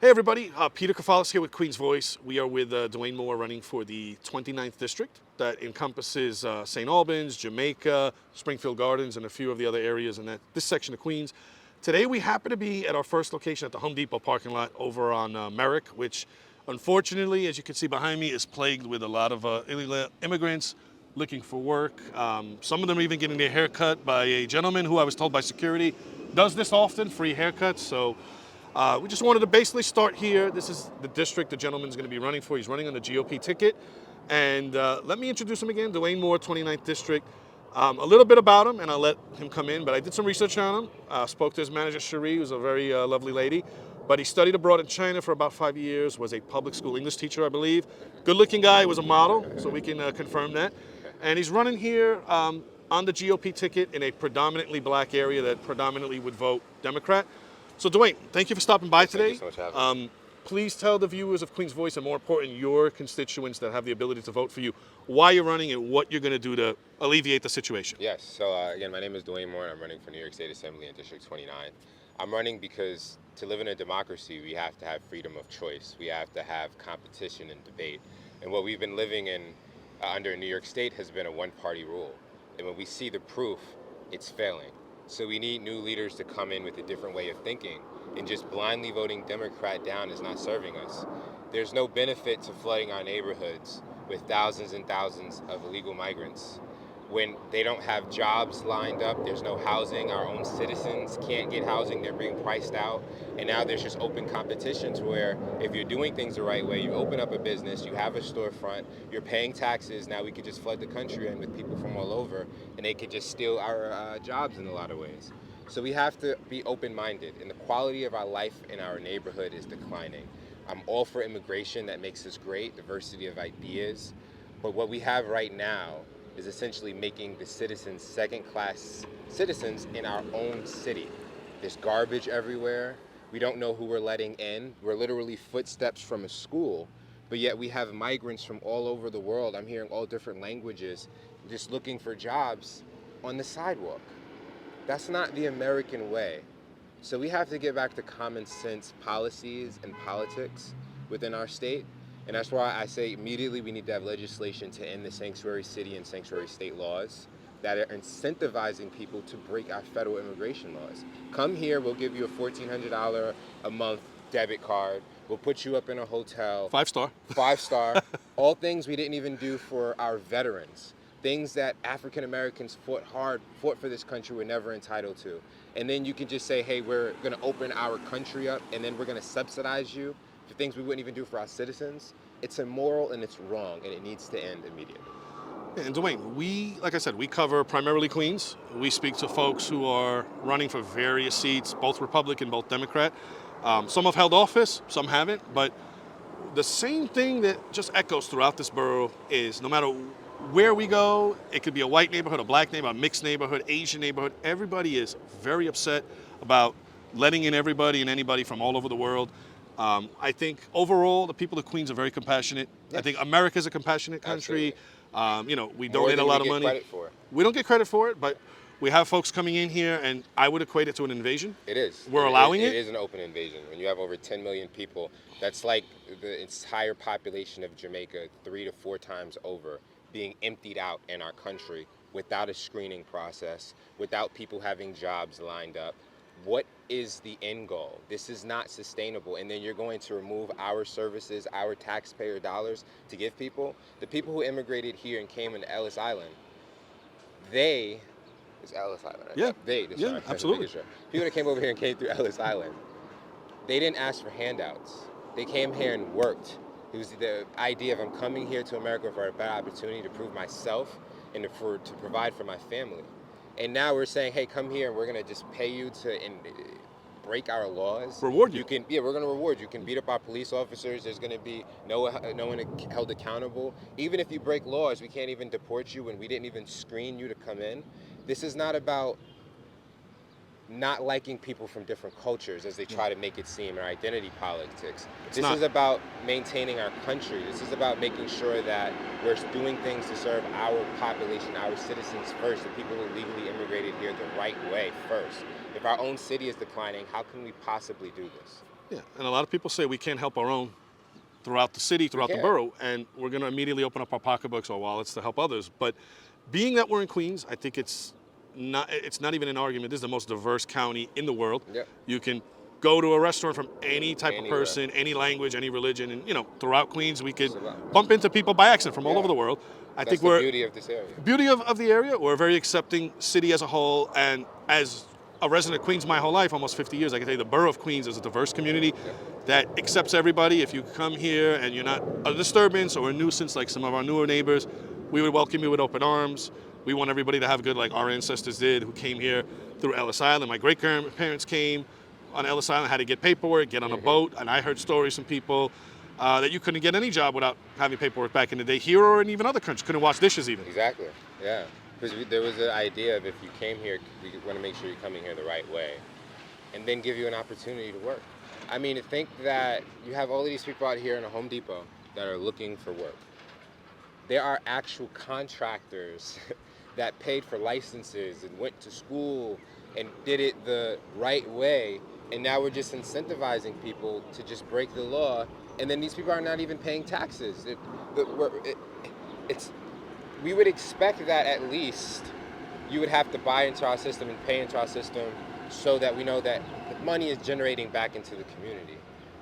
Hey everybody, Peter Kefalas here with Queen's Voice. We are with Dwayne Moore running for the 29th district that encompasses St. Albans, Jamaica, Springfield Gardens, and a few of the other areas in this section of Queens. Today we happen to be at our first location at the Home Depot parking lot over on Merrick, which unfortunately, as you can see behind me, is plagued with a lot of illegal immigrants looking for work. Some of them are even getting their hair cut by a gentleman who I was told by security does this often, free haircuts. So we just wanted to basically start here. This is the district the gentleman's going to be running for. He's running on the GOP ticket. And let me introduce him again, Dwayne Moore, 29th District. A little bit about him, and I'll let him come in, but I did some research on him. Spoke to his manager, Cherie, who's a very lovely lady. But he studied abroad in China for about 5 years, was a public school English teacher, I believe. Good-looking guy, was a model, so we can confirm that. And he's running here on the GOP ticket in a predominantly black area that predominantly would vote Democrat. So Dwayne, thank you for stopping by today. Thank you so much for having me. Please tell the viewers of Queen's Voice, and more important, your constituents that have the ability to vote for you, why you're running and what you're going to do to alleviate the situation. Yes, so again, my name is Dwayne Moore, and I'm running for New York State Assembly in District 29. I'm running because to live in a democracy, we have to have freedom of choice. We have to have competition and debate. And what we've been living in under New York State has been a one-party rule. And when we see the proof, it's failing. So we need new leaders to come in with a different way of thinking, and just blindly voting Democrat down is not serving us. There's no benefit to flooding our neighborhoods with thousands and thousands of illegal migrants when they don't have jobs lined up. There's no housing. Our own citizens can't get housing. They're being priced out. And now there's just open competitions where if you're doing things the right way, you open up a business, you have a storefront, you're paying taxes. Now we could just flood the country in with people from all over, and they could just steal our jobs in a lot of ways. So we have to be open-minded, and the quality of our life in our neighborhood is declining. I'm all for immigration. That makes us great, diversity of ideas. But what we have right now is essentially making the citizens second-class citizens in our own city. There's garbage everywhere. We don't know who we're letting in. We're literally footsteps from a school, but yet we have migrants from all over the world. I'm hearing all different languages, just looking for jobs on the sidewalk. That's not the American way. So we have to get back to common sense policies and politics within our state. And that's why I say immediately we need to have legislation to end the sanctuary city and sanctuary state laws that are incentivizing people to break our federal immigration laws. Come here, we'll give you a $1,400 a month debit card. We'll put you up in a hotel. 5-star. 5-star. All things we didn't even do for our veterans. Things that African Americans fought for this country, were never entitled to. And then you can just say, hey, we're going to open our country up, and then we're going to subsidize you for things we wouldn't even do for our citizens. It's immoral and it's wrong, and it needs to end immediately. And Dwayne, like I said, we cover primarily Queens. We speak to folks who are running for various seats, both Republican, both Democrat. Some have held office, some haven't, but the same thing that just echoes throughout this borough is no matter where we go, it could be a white neighborhood, a black neighborhood, a mixed neighborhood, Asian neighborhood, everybody is very upset about letting in everybody and anybody from all over the world. I think overall, the people of Queens are very compassionate. Yes. I think America's a compassionate country. We donate a lot of money. Credit for. We don't get credit for it, but we have folks coming in here, and I would equate it to an invasion. It is. We're allowing it. It is an open invasion. When you have over 10 million people, that's like the entire population of Jamaica 3 to 4 times over being emptied out in our country without a screening process, without people having jobs lined up. What is the end goal? This is not sustainable. And then you're going to remove our services, our taxpayer dollars to give people. The people who immigrated here and came into Ellis Island, it's Ellis Island, right? Yeah, absolutely. People that came over here and came through Ellis Island, they didn't ask for handouts. They came here and worked. It was the idea of I'm coming here to America for a better opportunity to prove myself and to provide for my family. And now we're saying, hey, come here and we're going to just pay you to break our laws. Reward you. We're going to reward you. You can beat up our police officers. There's going to be no one held accountable. Even if you break laws, we can't even deport you when we didn't even screen you to come in. This is not about not liking people from different cultures as they try to make it seem, or identity politics. This is about maintaining our country. This is about making sure that we're doing things to serve our population, our citizens first, the people who legally immigrated here the right way first. If our own city is declining, how can we possibly do this? Yeah, and a lot of people say we can't help our own throughout the city, throughout the can't. borough, and we're going to immediately open up our pocketbooks or wallets to help others. But being that we're in Queens, I think it's not even an argument. This is the most diverse county in the world. Yep. You can go to a restaurant from any type of Anywhere. person, any language, any religion, and throughout Queens we could It's about- bump into people by accident from all Yeah. over the world. I That's think the we're beauty of this area. beauty of the area. We're a very accepting city as a whole, and as a resident of Queens my whole life, almost 50 years, I can tell you the borough of Queens is a diverse community that accepts everybody. If you come here and you're not a disturbance or a nuisance like some of our newer neighbors, we would welcome you with open arms. We want everybody to have good like our ancestors did who came here through Ellis Island. My great-grandparents came on Ellis Island, had to get paperwork, get on a boat, and I heard stories from people that you couldn't get any job without having paperwork back in the day here or in even other countries. Couldn't wash dishes even. Exactly. Yeah. Because there was an idea of if you came here, we want to make sure you're coming here the right way, and then give you an opportunity to work. I mean, to think that you have all of these people out here in a Home Depot that are looking for work. There are actual contractors that paid for licenses and went to school and did it the right way, and now we're just incentivizing people to just break the law, and then these people are not even paying taxes. We would expect that at least you would have to buy into our system and pay into our system so that we know that the money is generating back into the community.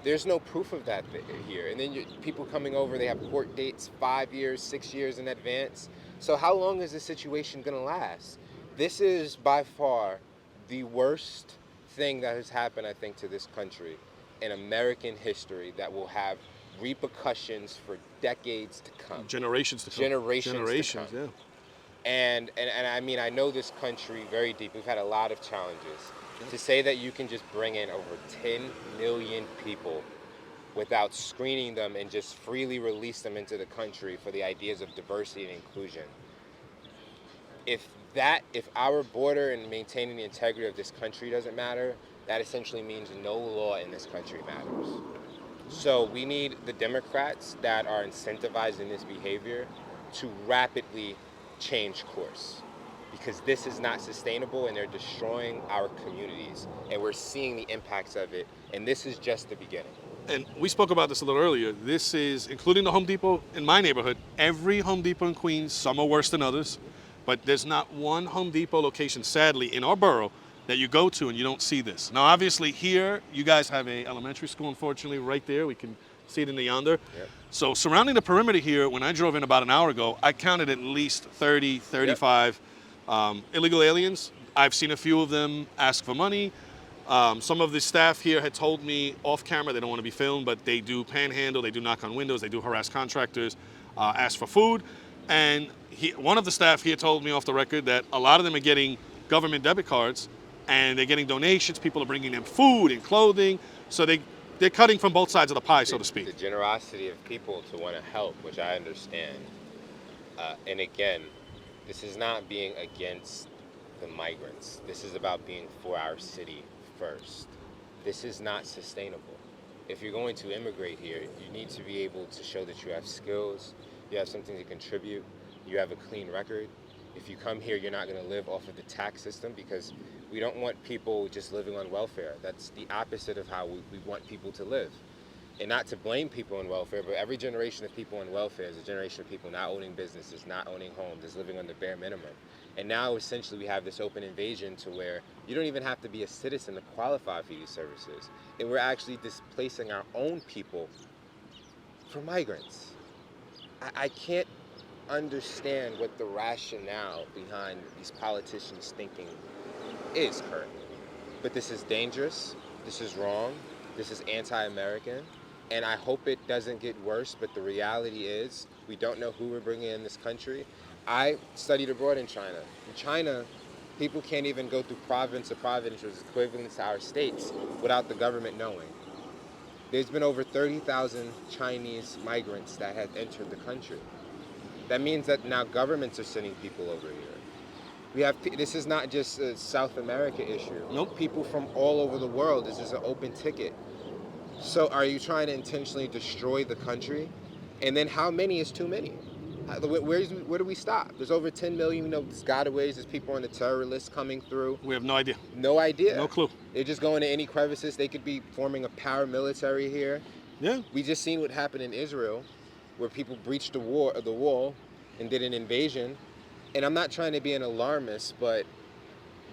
There's no proof of that here. And then people coming over, they have court dates 5 years, 6 years in advance. So how long is this situation going to last? This is by far the worst thing that has happened, I think, to this country in American history that will have repercussions for decades to come. Generations to come. Generations to come. Yeah. And I mean, I know this country very deep. We've had a lot of challenges. To say that you can just bring in over 10 million people without screening them and just freely release them into the country for the ideas of diversity and inclusion. If our border and maintaining the integrity of this country doesn't matter, that essentially means no law in this country matters. So we need the Democrats that are incentivizing this behavior to rapidly change course, because this is not sustainable and they're destroying our communities, and we're seeing the impacts of it, and this is just the beginning. And we spoke about this a little earlier. This is, including the Home Depot in my neighborhood, every Home Depot in Queens, some are worse than others, but there's not one Home Depot location, sadly, in our borough that you go to and you don't see this. Now, obviously here, you guys have a elementary school, unfortunately, right there. We can see it in the yonder. Yep. So surrounding the perimeter here, when I drove in about an hour ago, I counted at least 30, 35 illegal aliens. I've seen a few of them ask for money. Some of the staff here had told me off camera they don't want to be filmed, but they do panhandle, they do knock on windows, they do harass contractors, ask for food. And one of the staff here told me off the record that a lot of them are getting government debit cards and they're getting donations. People are bringing them food and clothing. So they're cutting from both sides of the pie, so to speak. The generosity of people to want to help, which I understand. And again, this is not being against the migrants. This is about being for our city first. This is not sustainable. If you're going to immigrate here, you need to be able to show that you have skills, you have something to contribute, you have a clean record. If you come here, you're not going to live off of the tax system, because we don't want people just living on welfare. That's the opposite of how we want people to live. And not to blame people on welfare, but every generation of people on welfare is a generation of people not owning businesses, not owning homes, is living on the bare minimum. And now essentially we have this open invasion to where you don't even have to be a citizen to qualify for these services. And we're actually displacing our own people for migrants. I can't understand what the rationale behind these politicians thinking is currently. But this is dangerous, this is wrong, this is anti-American, and I hope it doesn't get worse, but the reality is we don't know who we're bringing in this country. I studied abroad in China. In China, people can't even go through province to province, which is equivalent to our states, without the government knowing. There's been over 30,000 Chinese migrants that have entered the country. That means that now governments are sending people over here. This is not just a South America issue. Nope. People from all over the world. This is an open ticket. So are you trying to intentionally destroy the country? And then how many is too many? Where do we stop? There's over 10 million, there's gotaways, there's people on the terror list coming through. We have no idea. No idea. No clue. They're just going to any crevices. They could be forming a paramilitary here. Yeah. We just seen what happened in Israel, where people breached the wall and did an invasion. And I'm not trying to be an alarmist, but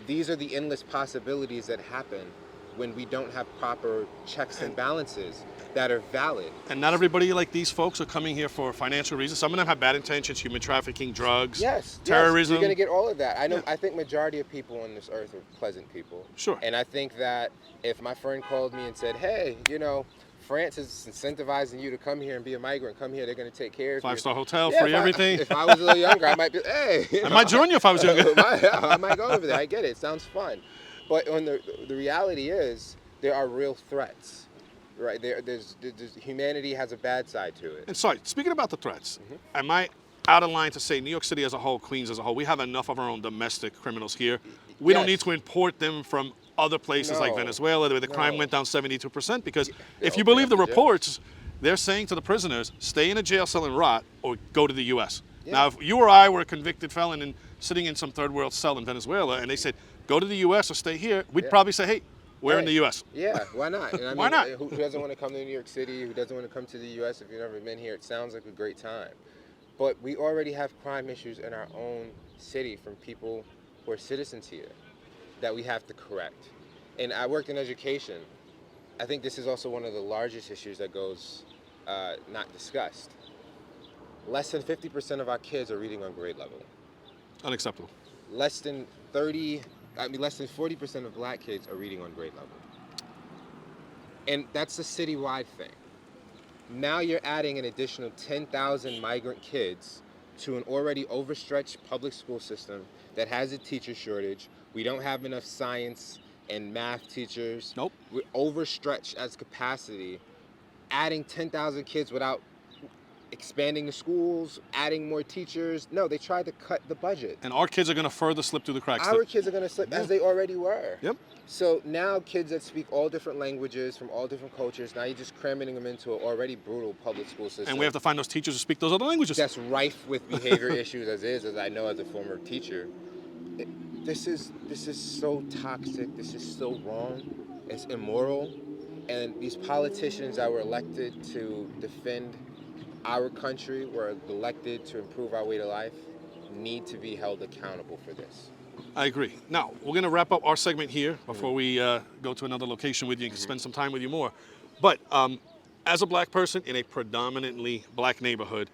these are the endless possibilities that happen when we don't have proper checks and balances that are valid. And not everybody like these folks are coming here for financial reasons. Some of them have bad intentions, human trafficking, drugs, terrorism. You're going to get all of that. I think majority of people on this earth are pleasant people. Sure. And I think that if my friend called me and said, hey, France is incentivizing you to come here and be a migrant, come here, they're going to take care of you. 5-star hotel, free everything. If I was a little younger, I might be, hey. I might join you if I was younger. I might go over there. I get it. It sounds fun. But on the reality is, there are real threats, right? There's humanity has a bad side to it. And sorry, speaking about the threats, am I out of line to say New York City as a whole, Queens as a whole, we have enough of our own domestic criminals here. We don't need to import them from other places like Venezuela, where the crime went down 72%, because if you believe the reports, they're saying to the prisoners, stay in a jail cell and rot or go to the U.S. Now, if you or I were a convicted felon and sitting in some third world cell in Venezuela and they said, go to the U.S. or stay here, we'd probably say, hey, we're in the U.S. Yeah, why not? And Why not? Who doesn't want to come to New York City? Who doesn't want to come to the U.S. if you've never been here? It sounds like a great time. But we already have crime issues in our own city from people who are citizens here that we have to correct. And I worked in education. I think this is also one of the largest issues that goes not discussed. Less than 50% of our kids are reading on grade level. Unacceptable. Less than 40% of black kids are reading on grade level. And that's a citywide thing. Now you're adding an additional 10,000 migrant kids to an already overstretched public school system that has a teacher shortage. We don't have enough science and math teachers. Nope. We're overstretched as capacity. Adding 10,000 kids without expanding the schools, adding more teachers. No, they tried to cut the budget. And our kids are going to further slip through the cracks. Our kids are going to slip as they already were. Yep. So now kids that speak all different languages from all different cultures, now you're just cramming them into an already brutal public school system. And we have to find those teachers who speak those other languages. That's rife with behavior issues as I know as a former teacher. This is so toxic. This is so wrong. It's immoral. And these politicians that were elected to defend our country, were elected to improve our way to life, need to be held accountable for this. I agree. Now, we're going to wrap up our segment here before we go to another location with you and spend some time with you more. But as a black person in a predominantly black neighborhood,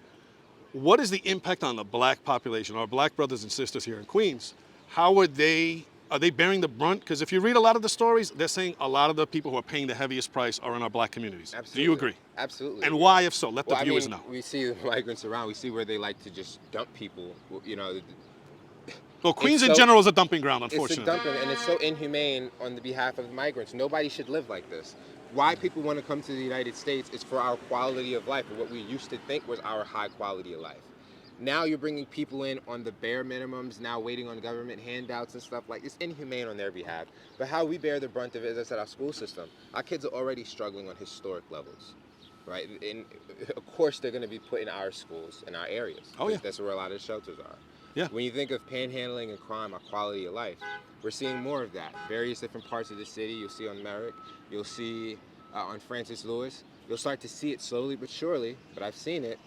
what is the impact on the black population, our black brothers and sisters here in Queens? How are they bearing the brunt? Because if you read a lot of the stories, they're saying a lot of the people who are paying the heheaviest price are in our black communities. Absolutely. Do you agree? Absolutely. And why, if so? Let the viewers know. We see the migrants around. We see where they like to just dump people, Well, Queens in general is a dumping ground, unfortunately. It's a dumping, and it's so inhumane on the behalf of the migrants. Nobody should live like this. Why people want to come to the United States is for our quality of life, or what we used to think was our high quality of life. Now you're bringing people in on the bare minimums, now waiting on government handouts and stuff. Like, it's inhumane on their behalf. But how we bear the brunt of it, as I said, our school system. Our kids are already struggling on historic levels, right? And of course they're going to be put in our schools, in our areas. Oh, yeah. That's where a lot of the shelters are. Yeah. When you think of panhandling and crime, our quality of life, we're seeing more of that. Various different parts of the city. You'll see on Merrick. You'll see on Francis Lewis. You'll start to see it slowly but surely, but I've seen it.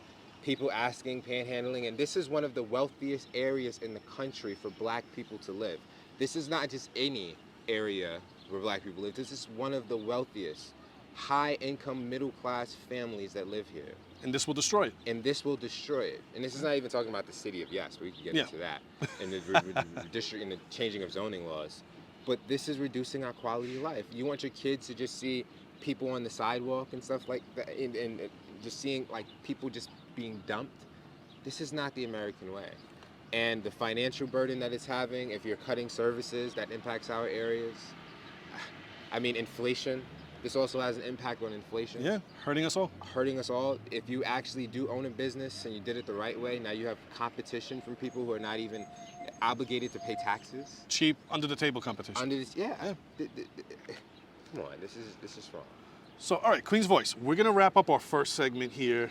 People asking, panhandling, and this is one of the wealthiest areas in the country for black people to live. This is not just any area where black people live. This is one of the wealthiest, high-income, middle-class families that live here. And this will destroy it. And this will destroy it. And this is not even talking about the city of Yes, we can get into that, and the district and the changing of zoning laws. But this is reducing our quality of life. You want your kids to just see people on the sidewalk and stuff like that, and just seeing like people just being dumped. This is not the American way. And the financial burden that it's having, if you're cutting services, that impacts our areas. I mean, inflation. This also has an impact on inflation. Yeah, hurting us all. Hurting us all. If you actually do own a business and you did it the right way, now you have competition from people who are not even obligated to pay taxes. Cheap, under-the-table competition. Come on, this is wrong. So, all right, Queen's Voice. We're going to wrap up our first segment here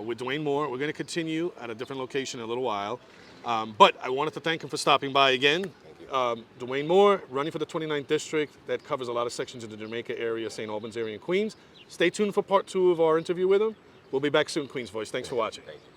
with Dwayne Moore. We're going to continue at a different location in a little while. But I wanted to thank him for stopping by again. Dwayne Moore, running for the 29th District. That covers a lot of sections in the Jamaica area, St. Albans area, and Queens. Stay tuned for part 2 of our interview with him. We'll be back soon, Queens Voice. Thanks for watching. Thank you.